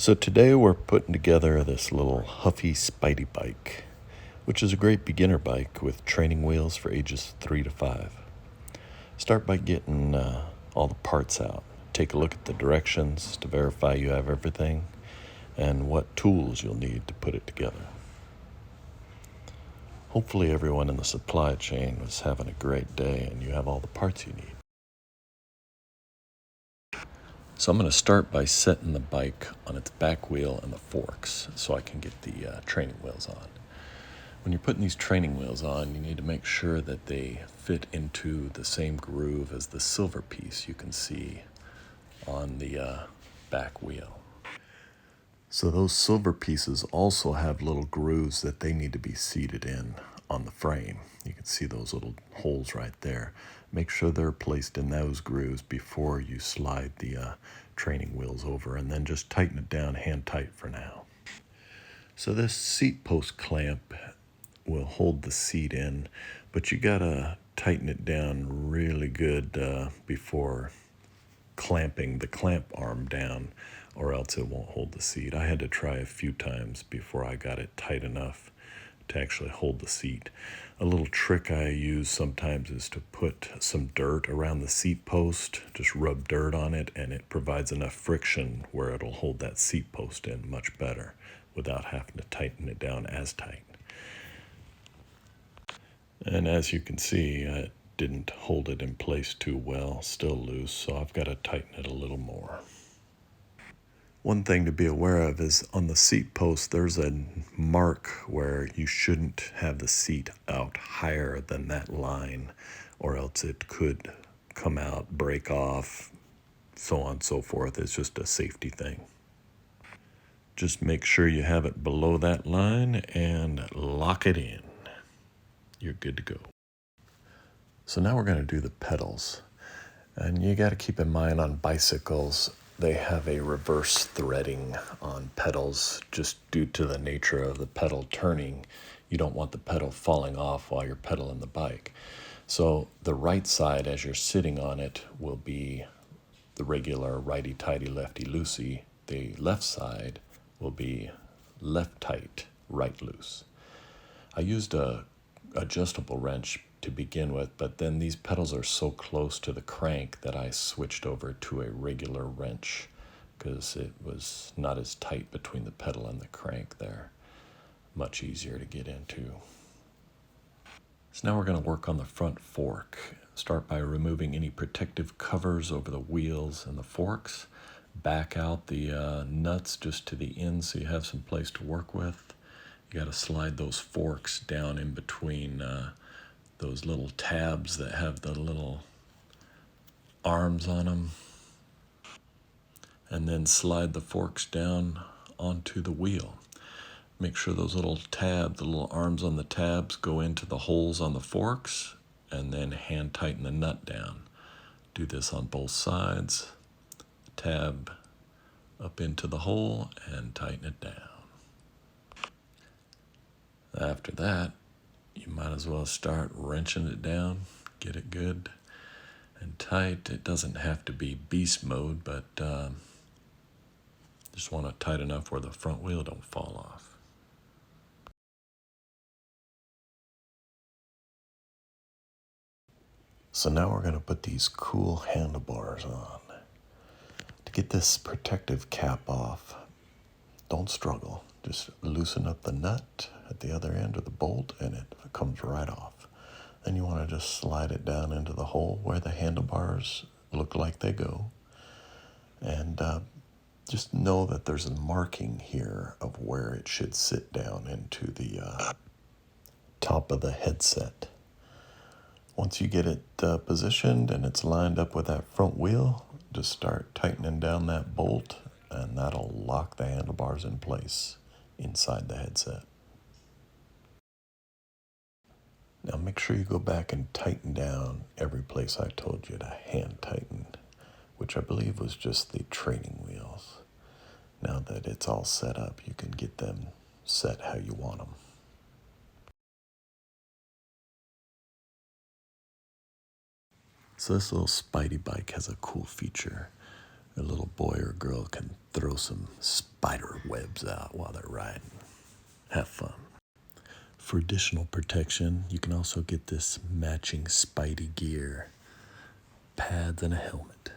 So today we're putting together this little Huffy Spidey bike, which is a great beginner bike with training wheels for ages 3 to 5. Start by getting all the parts out. Take a look at the directions to verify you have everything and what tools you'll need to put it together. Hopefully everyone in the supply chain was having a great day and you have all the parts you need. So I'm going to start by setting the bike on its back wheel and the forks so I can get the training wheels on. When you're putting these training wheels on, you need to make sure that they fit into the same groove as the silver piece you can see on the back wheel. So those silver pieces also have little grooves that they need to be seated in on the frame. You can see those little holes right there. Make sure they're placed in those grooves before you slide the training wheels over, and then just tighten it down hand tight for now. So this seat post clamp will hold the seat in, but you gotta tighten it down really good before clamping the clamp arm down, or else it won't hold the seat. I had to try a few times before I got it tight enough to actually hold the seat. A little trick I use sometimes is to put some dirt around the seat post, just rub dirt on it, and it provides enough friction where it'll hold that seat post in much better without having to tighten it down as tight. And as you can see, I didn't hold it in place too well, still loose, so I've got to tighten it a little more. One thing to be aware of is on the seat post, there's a mark where you shouldn't have the seat out higher than that line, or else it could come out, break off, so on and so forth. It's just a safety thing. Just make sure you have it below that line and lock it in. You're good to go. So now we're going to do the pedals. And you got to keep in mind on bicycles, they have a reverse threading on pedals just due to the nature of the pedal turning. You don't want the pedal falling off while you're pedaling the bike. So the right side as you're sitting on it will be the regular righty-tighty, lefty-loosey. The left side will be left-tight, right-loose. I used a adjustable wrench to begin with, but then these pedals are so close to the crank that I switched over to a regular wrench because it was not as tight between the pedal and the crank there. Much easier to get into. So now we're going to work on the front fork. Start by removing any protective covers over the wheels and the forks. Back out the nuts just to the end so you have some place to work with. You got to slide those forks down in between those little tabs that have the little arms on them, and then slide the forks down onto the wheel. Make sure those little tabs, the little arms on the tabs, go into the holes on the forks, and then hand tighten the nut down. Do this on both sides. Tab up into the hole and tighten it down. After that, you might as well start wrenching it down, get it good and tight. It doesn't have to be beast mode, but just want it tight enough where the front wheel don't fall off. So now we're going to put these cool handlebars on. To get this protective cap off, don't struggle. Just loosen up the nut at the other end of the bolt and it comes right off. Then you want to just slide it down into the hole where the handlebars look like they go. And just know that there's a marking here of where it should sit down into the top of the headset. Once you get it positioned and it's lined up with that front wheel, just start tightening down that bolt and that'll lock the handlebars in place inside the headset. Now make sure you go back and tighten down every place I told you to hand tighten, which I believe was just the training wheels. Now that it's all set up, you can get them set how you want them. So this little Spidey bike has a cool feature. a little boy or girl can throw some spider webs out while they're riding. Have fun. For additional protection, you can also get this matching Spidey gear, pads, and a helmet.